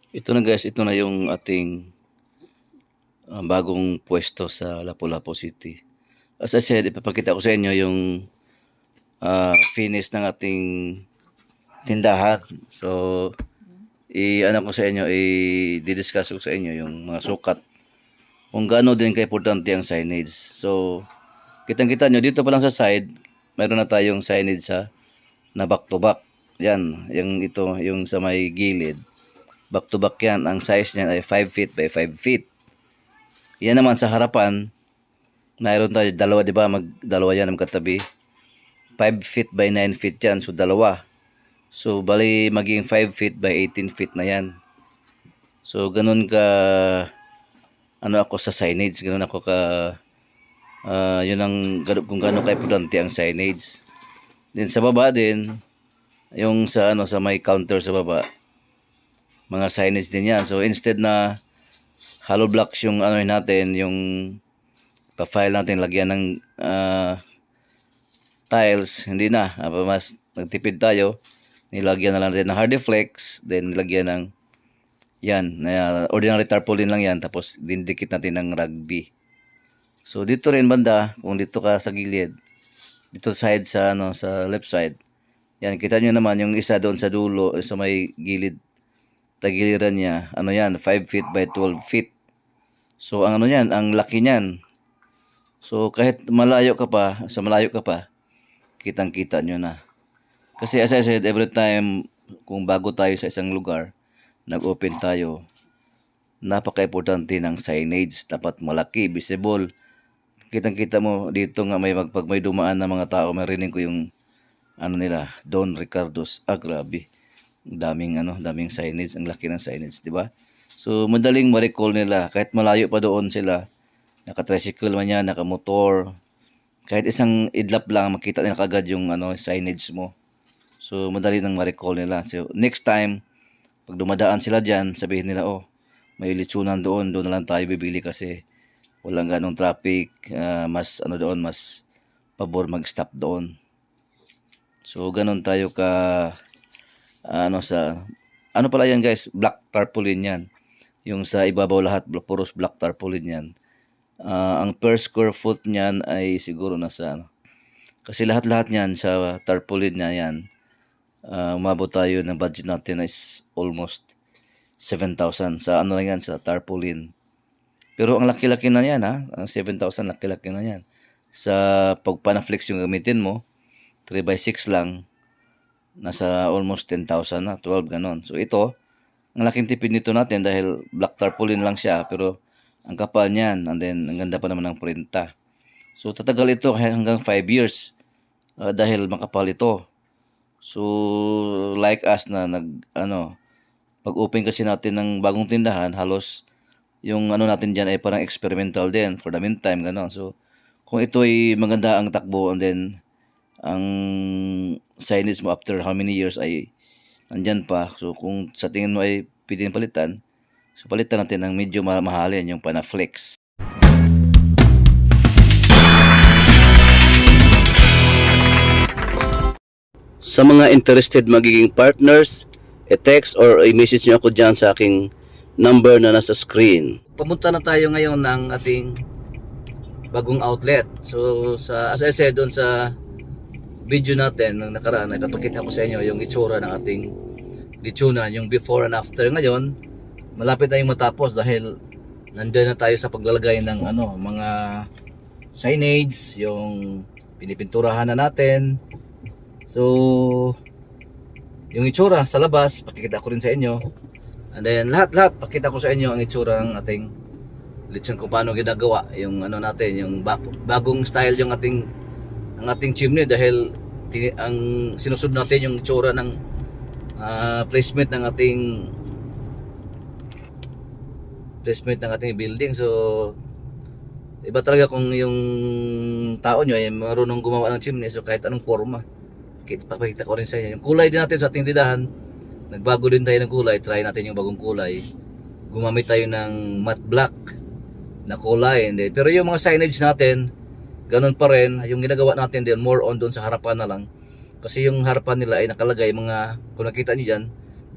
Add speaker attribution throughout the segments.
Speaker 1: Ito na guys, ito na yung ating bagong pwesto sa Lapu-Lapu City. As I said, ipapakita ko sa inyo yung finish ng ating tindahan. So, i-ano ko sa inyo, i-discuss ko sa inyo yung mga sukat. Kung gaano din ka-importante ang signage. So, kitang-kita nyo, dito pa lang sa side, mayroon na tayong signage na back to back. Yan, yung ito, yung sa may gilid. Back to back yan. Ang size niyan ay 5 feet by 5 feet. Yan naman sa harapan, mayroon tayo dalawa, di ba? Dalawa yan magkatabi. 5 feet by 9 feet yan. So, dalawa. So, bali maging 5 feet by 18 feet na yan. So, ganun ka, ano ako sa signage. Ganun ako ka, yun ang, kung gano'n ka-importante ang signage. Then, sa baba din, yung sa, sa may counter sa baba, mga signage din yan. So, instead na hollow blocks yung ano natin, yung pa-file natin, lagyan ng tiles, hindi na. Mas nagtipid tayo. Nilagyan na lang rin ng Hardiflex, then nilagyan ng yan, ordinary tarpaulin lang yan, tapos dindikit natin ng rugby. So dito rin banda, kung dito ka sa gilid, dito side sa sa left side. Yan, kita nyo naman yung isa doon sa dulo, sa may gilid, tagiliran niya, ano yan, 5 feet by 12 feet. So ang ano yan, ang laki niyan. So kahit malayo ka pa, kitang-kita nyo na. Kasi as I said, every time kung bago tayo sa isang lugar, nag-open tayo, napaka-importante ng signage. Dapat malaki, visible. Kitang-kita mo dito nga pag may dumaan na mga tao, marinig ko yung nila, Don Ricardo's. Grabe. Daming signage, ang laki ng signage, di ba? So madaling ma-recall nila kahit malayo pa doon sila. Naka-tricycle man yan, naka-motor. Kahit isang idlap lang, makita nila kagad yung signage mo. So madali nang ma-recall nila. So next time, pag dumadaan sila diyan, sabihin nila, oh, may litsunan doon na lang tayo bibili kasi walang ganong traffic, mas mas pabor mag-stop doon. So ganon tayo ka pala yan guys, black tarpaulin yan. Yung sa ibabaw lahat, puros black tarpaulin yan. Ang per square foot niyan ay siguro nasa kasi lahat-lahat niyan sa tarpaulin na yan, umabot tayo ng budget natin is almost 7,000 sa lang yan, sa tarpaulin. Pero ang laki-laki na yan ang 7,000 laki-laki na yan. Sa pagpanaflex yung gamitin mo, 3x6 lang, nasa almost 10,000 na, 12 ganon. So ito, ang laking tipid nito natin dahil black tarpaulin lang siya, pero ang kapal niyan, and then ang ganda pa naman ng printa. So tatagal ito hanggang 5 years dahil makapal ito. So like us na pag-open kasi natin ng bagong tindahan, halos yung natin diyan ay parang experimental din for the meantime, gano'n. So kung ito ay maganda ang takbo, and then ang signage mo after how many years ay nandyan pa. So kung sa tingin mo ay pwedeng palitan, so palitan natin ng medyo mahalin, yung Panaflex. Sa mga interested magiging partners, i-text or i-message nyo ako dyan sa aking number na nasa screen. Pumunta na tayo ngayon ng ating bagong outlet. So as I said doon sa video natin ng nakaraan, ipapakita ko sa inyo yung itsura ng ating litsunan, yung before and after. Ngayon, malapit na yung matapos dahil nandiyan na tayo sa paglalagay ng mga signage, yung pinipinturahan na natin. So yung itsura sa labas, pakikita ko rin sa inyo. And then lahat pakita ko sa inyo ang itsura ng ating lechon, kung paano ginagawa yung natin, yung bagong style yung ating chimney, dahil ang sinusunod natin yung itsura ng placement ng ating building. So iba talaga kung yung tao nyo ay marunong gumawa ng chimney. So kahit anong forma, papakita ko rin sa inyo. Yung kulay din natin sa ating tindahan, nagbago din tayo ng kulay. Try natin yung bagong kulay. Gumamit tayo ng matte black na kulay. Pero yung mga signage natin, ganun pa rin. Yung ginagawa natin din, more on doon sa harapan na lang. Kasi yung harapan nila ay nakalagay kung nakita nyo dyan,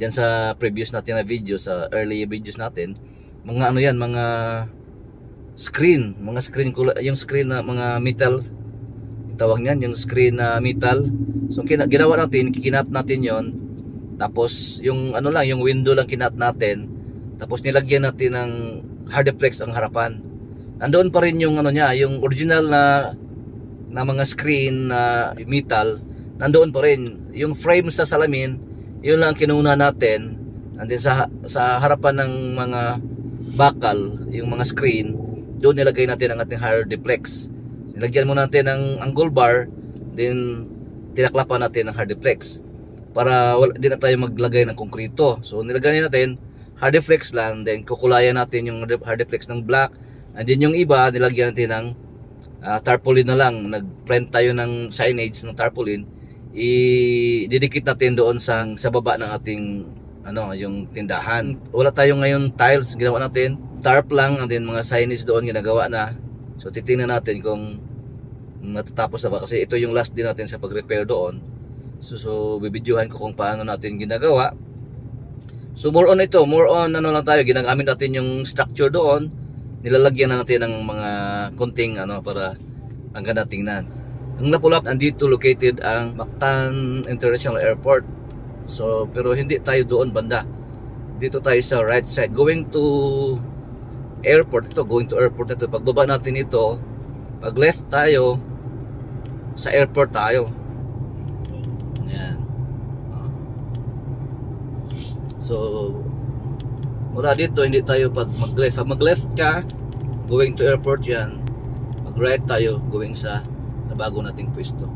Speaker 1: Diyan sa previous natin na video, sa early videos natin, mga ano yan, mga screen, yung screen na mga metal, tawag niyan, yung screen na metal. So ginawa natin, kinat natin yon. Tapos yung ano lang, yung window lang kinat natin. Tapos nilagyan natin ng hardiplex ang harapan. Nandoon pa rin yung ano niya, yung original na mga screen na metal, nandoon pa rin. Yung frame sa salamin, yun lang kinuna natin. And then sa harapan ng mga bakal, yung mga screen, doon nilagay natin ang ating hardiplex. Nilagyan mo natin ng angle bar, then tinaklapan natin ng hardiplex para wala din na tayo maglagay ng konkrito. So nilagay natin hardiplex lang, then kukulayan natin yung hardiplex ng black, and then yung iba nilagyan natin ng tarpaulin na lang. Nag-print tayo ng signage ng tarpaulin, i-didikit natin doon sa baba ng ating yung tindahan. Wala tayo ngayon tiles, ginawa natin tarp lang, and then mga signage doon ginagawa na. So titingnan natin kung natatapos na ba, kasi ito yung last din natin sa pag-repair doon. So bibidyohan ko kung paano natin ginagawa. So more on lang tayo, ginagamit natin yung structure doon, nilalagyan na natin ng mga konting para ang ganda tingnan. Ang Lapu-Lapu, andito located ang Mactan International Airport. So pero hindi tayo doon banda, dito tayo sa right side going to airport. Going to airport ito. Pagbaba natin ito, pag left tayo, sa airport tayo. Ayan. So mula dito hindi tayo pag mag-left. Pag mag-left ka, going to airport yan. Mag-right tayo, going sa bago nating pwesto.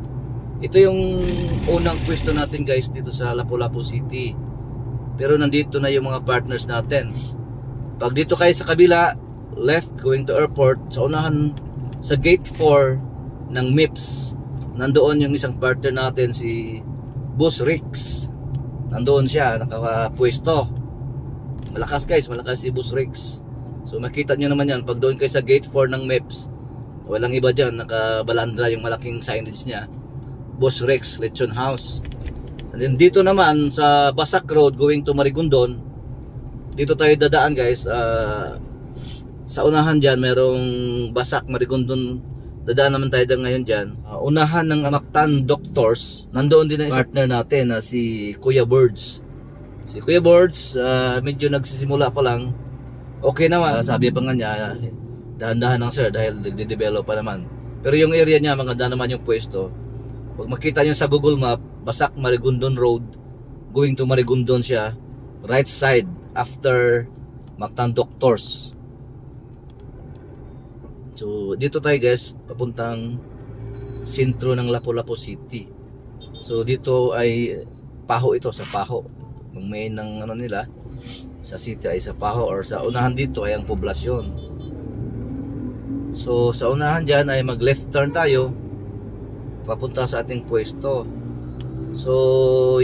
Speaker 1: Ito yung unang pwesto natin guys dito sa Lapu-Lapu City. Pero nandito na yung mga partners natin. Pag dito kayo sa kabila, left going to airport, sa unahan sa gate 4 ng MIPS, nandoon yung isang partner natin, si Boss Rix. Nandoon siya, nakapwesto. Malakas guys, malakas si Boss Rix. So makita nyo naman yan, pag doon kayo sa gate 4 ng MIPS, walang iba dyan, nakabalandra yung malaking signage niya, Boss Rex Lechon House. And then dito naman sa Basak Road going to Marigondon, dito tayo dadaan guys. Sa unahan dyan merong Basak Marigondon, dadaan naman tayo ngayon dyan. Unahan ng Mactan Doctors, nandoon din ang partner natin na si Kuya Birds. Si Kuya Birds, medyo nagsisimula pa lang. Okay naman, sabi pa nga niya, dahan-dahan lang sir dahil nagde-develop pa naman. Pero yung area niya, maganda naman yung pwesto. Pag makita nyo sa Google Map, Basak Marigondon Road, going to Marigondon siya, right side after Mactan Doctors. So dito tayo guys, papuntang sentro ng Lapu-Lapu City. So dito ay Paho, ito sa Paho. Yung main ng nila sa city ay sa Paho, or sa unahan dito ay ang poblasyon. So sa unahan dyan ay mag left turn tayo papunta sa ating pwesto. So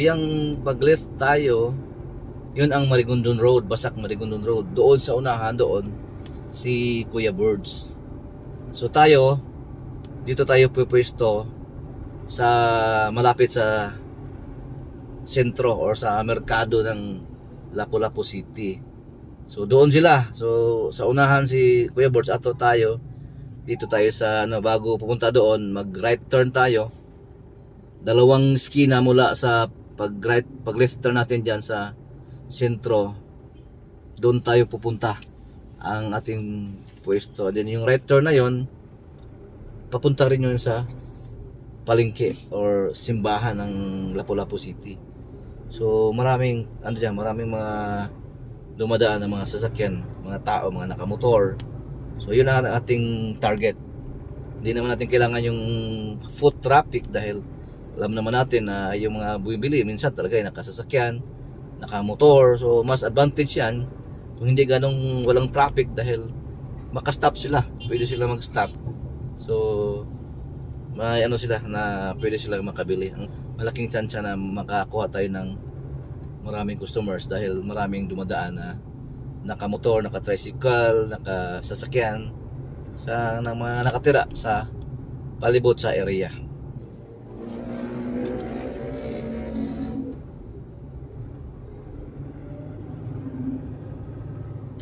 Speaker 1: yung pag left tayo, yun ang Marigondon Road, Basak Marigondon Road. Doon sa unahan, doon si Kuya Birds. So tayo, dito tayo pupwesto sa malapit sa sentro or sa merkado ng Lapu-Lapu City. So doon sila. So sa unahan si Kuya Birds, ato tayo dito tayo sa bago pupunta doon, mag right turn tayo. Dalawang skina mula sa pag left turn natin diyan sa sentro, doon tayo pupunta ang ating pwesto. Then yung right turn na yon, papunta rin yun sa palengke or simbahan ng Lapu-Lapu City. So maraming maraming mga dumadaan ng mga sasakyan, mga tao, mga nakamotor. So yun ang ating target. Hindi naman natin kailangan yung foot traffic dahil alam naman natin na yung mga bumibili minsan talaga ay nakasasakyan, nakamotor. So mas advantage yan kung hindi ganong walang traffic dahil makastop sila, pwede sila mag-stop. So may sila na pwede sila makabili. Ang malaking chance na makakuha tayo ng maraming customers dahil maraming dumadaan na nakamotor, naka-tricycle, nakasasakyan sa mga nakatira sa palibot sa area.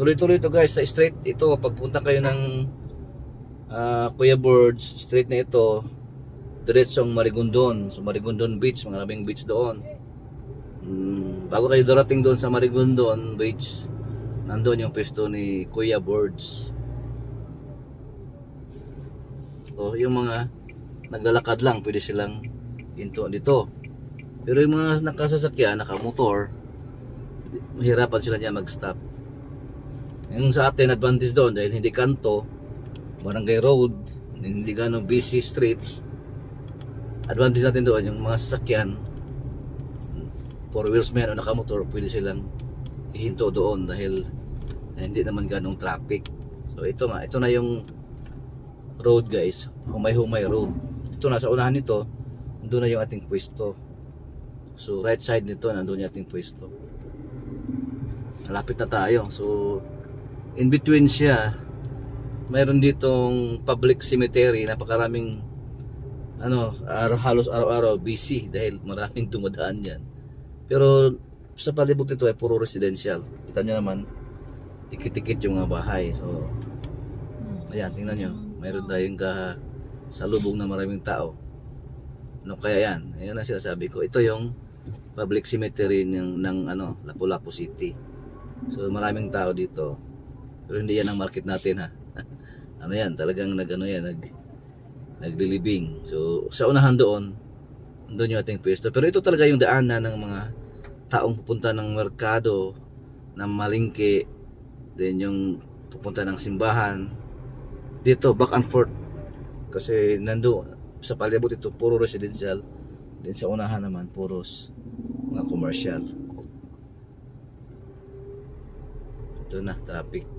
Speaker 1: Tuloy-tuloy to guys sa street ito. Pagpunta kayo ng Kuya Birds, street na ito, diretsong Marigondon. So Marigondon Beach, maraming beach doon. Bago kayo darating doon sa Marigondon Beach, nandoon yung pwesto ni Kuya Birds. So yung mga naglalakad lang, pwede silang hinto dito. Pero yung mga nakasasakyan, nakamotor, mahirapan sila niya mag-stop. Yung sa atin, advantage doon dahil hindi kanto, barangay road, hindi gano'ng busy street. Advantage natin doon, yung mga sasakyan, 4 wheels men o nakamotor, pwede silang ihinto doon dahil hindi naman ganong traffic. So ito na yung road guys, humay-humay road. Ito na sa unahan nito, doon na yung ating pwesto. So right side nito, nandun yung ating pwesto. Malapit na tayo. So in between siya, mayroon ditong public cemetery, napakaraming halos araw-araw busy dahil maraming dumadaan yan. Pero sa palibot nito ay puro residential. Kita nyo naman, tikit-tikit yung mga bahay. So ayan, tingnan nyo, mayroon tayong salubong na maraming tao. Ano kaya yan? Ayan ang sinasabi ko. Ito yung public cemetery ng Lapu-Lapu City. So maraming tao dito. Pero hindi yan ang market natin ha. Ano yan, talagang naglilibing. So sa unahan doon yung ating pwesto. Pero ito talaga yung daanan ng mga taong pupunta ng merkado, ng malingke, then yung pupunta ng simbahan. Dito back and forth. Kasi nandoon sa palibot ito puro residential. Then sa unahan naman puros mga commercial. Ito na, traffic.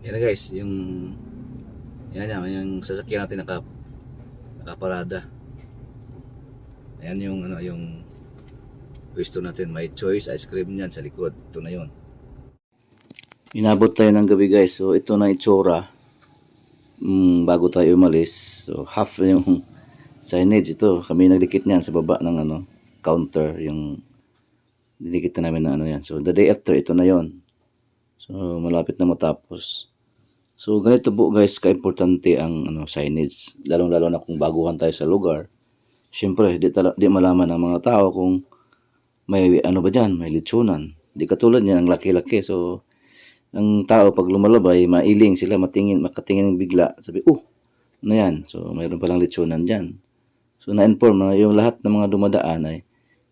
Speaker 1: Yan na guys, yung sasakyan natin nakaparada. Ayan yung pwesto natin. May Choice ice cream niyan sa likod. Ito na yun. Inabot tayo ng gabi guys. So ito na itsura bago tayo umalis. So half yung signage ito. Kami nagdikit niyan sa baba ng counter. Yung didikit na namin na yan. So the day after ito na yon. So malapit na matapos. So ganito po guys, ka-importante ang signage. Lalong-lalo na kung baguhan tayo sa lugar. Siyempre, di malaman ng mga tao kung may ba dyan, may litsunan. Di katulad niyan, ang laki-laki. So ang tao pag lumalabay, mailing sila, makatingin bigla. Sabi, ano yan? So mayroon palang litsunan dyan. So na-inform na yung lahat ng mga dumadaan ay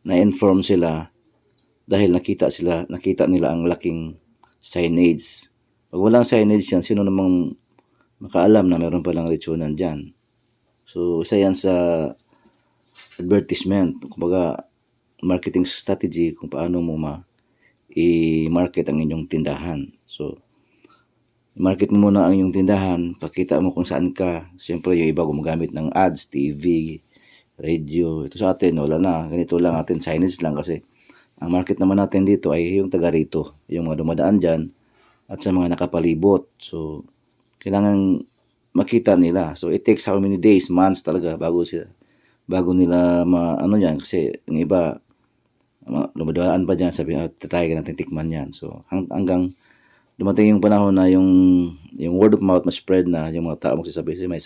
Speaker 1: na-inform sila dahil nakita nila ang laking signage. Pag walang signage yan, sino namang makaalam na mayroon palang litsunan dyan. So isa yan sa advertisement, kumbaga marketing strategy kung paano mo i-market ang inyong tindahan. So market mo muna ang inyong tindahan, pakita mo kung saan ka. Siyempre yung iba gumagamit ng ads, TV, radio. Ito sa atin, wala na. Ganito lang atin, signage lang kasi ang market naman natin dito ay yung taga rito, yung mga dumadaan dyan at sa mga nakapalibot. So kailangan makita nila. So it takes how many days, months talaga bago nila yan, kasi yung iba lumadaan pa dyan, sabi tatry ka natin tikman yan. So hanggang dumating yung panahon na yung word of mouth ma-spread na, yung mga tao magsasabi may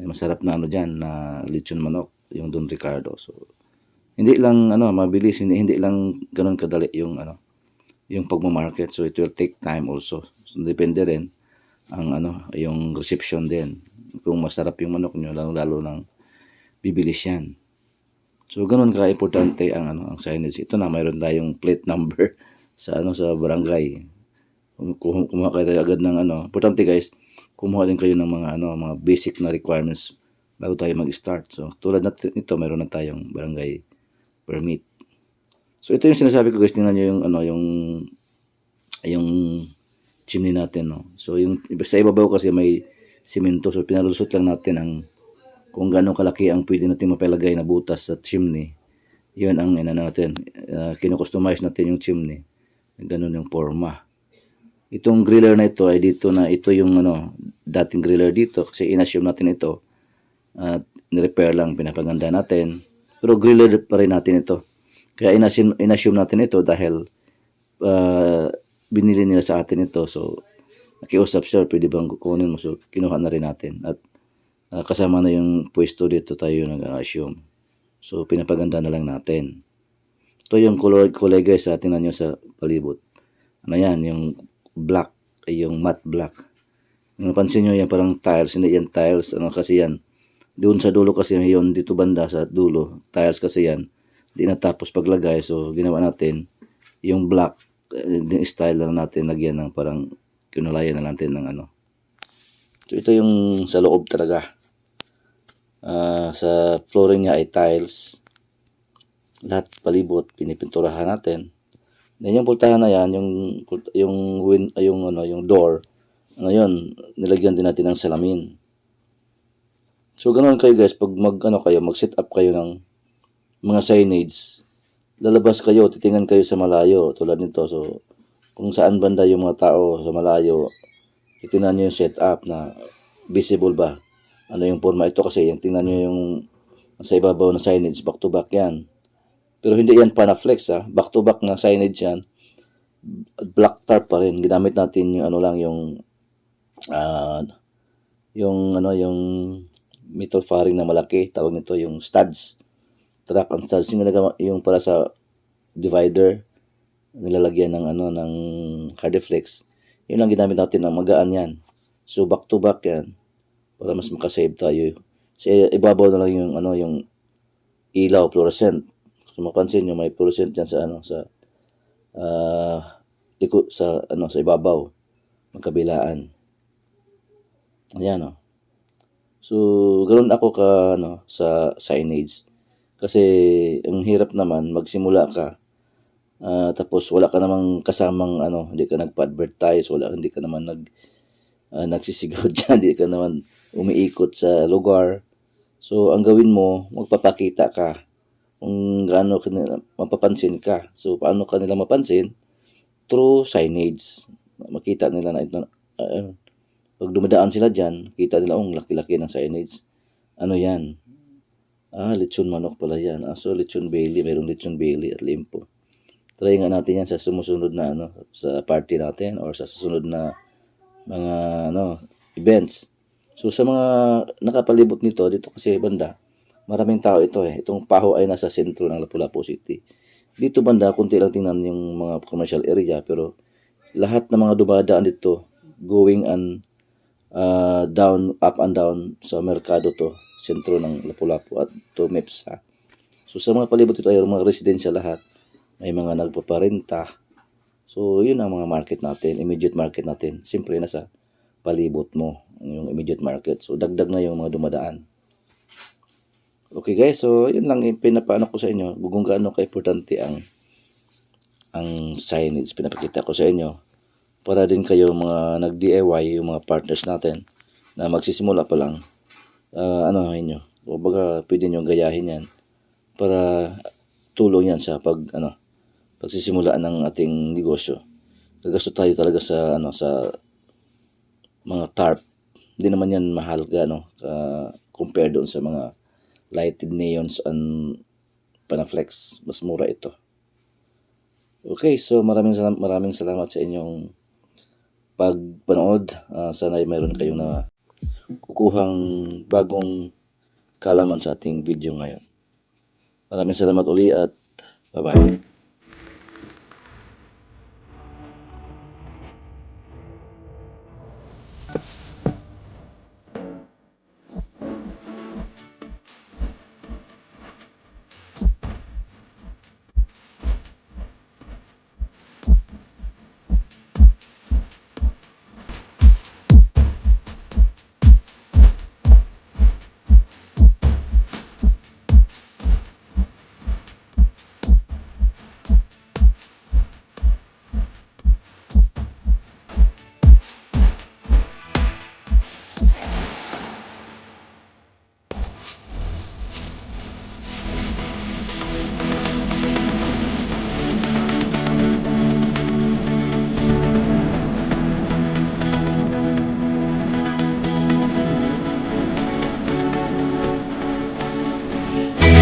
Speaker 1: masarap na dyan na lechon manok, yung Don Ricardo. So hindi lang mabilis, hindi lang ganoon kadali yung pagmo-market. So it will take time also. So depende rin ang yung reception din. Kung masarap yung manok nyo, lalo ng bibilis yan. So ganoon ka importante ang signage. Ito na, mayroon tayong plate number sa barangay. Kumuha kayo agad ng importante guys, kumuha din kayo ng mga basic na requirements bago tayo mag-start. So tulad nito, mayroon na tayong barangay permit. So ito yung sinasabi ko guys, tingnan niyo yung chimney natin, no. So yung sa ibabaw kasi may simento, so pinalusot lang natin kung gaano kalaki ang pwede natin mapalagay na butas sa chimney. Yun ang natin, kino-customize natin yung chimney. Ganun yung forma. Itong griller na ito ay ito yung dating griller dito kasi in-assume natin ito at ni-repair lang, pinapaganda natin. Pero griller pa rin natin ito. Kaya inassume natin ito dahil binili nila sa atin ito. So, nakiusap siya, pwede bang kukunin mo? So, kinuha na rin natin. At kasama na yung pwesto dito tayo nag-assume. So, pinapaganda na lang natin. Ito yung kulay guys, tingnan nyo sa palibot. Ano yan, yung black, ay yung matte black. Kung napansin nyo yan, parang tiles, hindi yan tiles, ano kasi yan. Doon sa dulo kasi yun, dito banda sa dulo, tiles kasi yan. Di natapos paglagay, so ginawa natin, yung black, yung style na natin, lagyan ng parang kinulayan na natin ng ano. So ito yung sa loob talaga. Sa flooring niya ay tiles. Lahat palibot, pinipinturahan natin. Then yung pultahan na yan, yung door, ano yun, nilagyan din natin ng salamin. So ganoon kayo guys, pag mag-set up kayo ng mga signage, lalabas kayo, titingnan kayo sa malayo, tulad nito. So kung saan banda yung mga tao sa malayo, titingnan nyo yung setup na visible ba? Ano yung forma ito kasi, yung tingnan nyo yung sa ibabaw ng signage, back to back yan. Pero hindi yan Panaflex back to back na signage yan. Black tarp pa rin. Ginamit natin yung yung metal faring na malaki, tawag nito yung studs. Track and studs yung para sa divider, nilalagyan ng ng Hardiflex. Yun lang ginamit natin ng magaan yan. So back to back yan para mas makasave tayo. Sa ibabaw na lang yung ilaw fluorescent. Kung mapansin nyo, may fluorescent yan sa sa ibabaw, magkabilaan. Ayan So, ganoon ako sa signage. Kasi ang hirap naman magsimula ka. Tapos wala ka namang kasamang hindi ka nagpa-advertise, hindi ka naman nagsisigaw diyan, hindi ka naman umiikot sa lugar. So, ang gawin mo, magpapakita ka kung gaano kanila mapapansin ka. So, paano kanila mapansin? Through signage. Makita nila na ito. Pag dumadaan sila dyan, kita nila, laki-laki ng signage. Ano yan? Lechon manok pala yan. So, lechon Bailey. Mayroong lechon Bailey at limpo. Try nga natin yan sa sumusunod na sa party natin or sa susunod na mga events. So, sa mga nakapalibot nito, dito kasi banda, maraming tao ito Itong Paho ay nasa sentro ng Lapu-Lapu City. Dito banda, kunti lang tingnan yung mga commercial area, pero lahat ng mga dumadaan dito, going down, up and down sa merkado to, sentro ng Lapu-Lapu at to MEPSA. So sa mga palibot ito ay mga residensya lahat. May mga nagpaparenta. So yun ang mga market natin, immediate market natin. Siyempre nasa palibot mo, yung immediate market. So dagdag na yung mga dumadaan. Okay guys, so yun lang yung pinapaano ko sa inyo. Kung gaano ka-importante ang signage, pinapakita ko sa inyo. Para din kayo mga nag-DIY, yung mga partners natin na magsisimula pa lang, nyo. O baga, pwede nyo gayahin yan para tulong yan sa pagsisimula ng ating negosyo. Gagasto tayo talaga sa mga tarp. Hindi naman yan mahal compare doon sa mga lighted neons and Panaflex. Mas mura ito. Okay, so maraming salamat sa inyong pagpanood. Sana ay mayroon kayong na kukuhang bagong kalaman sa ating video ngayon. Maraming salamat uli at bye-bye.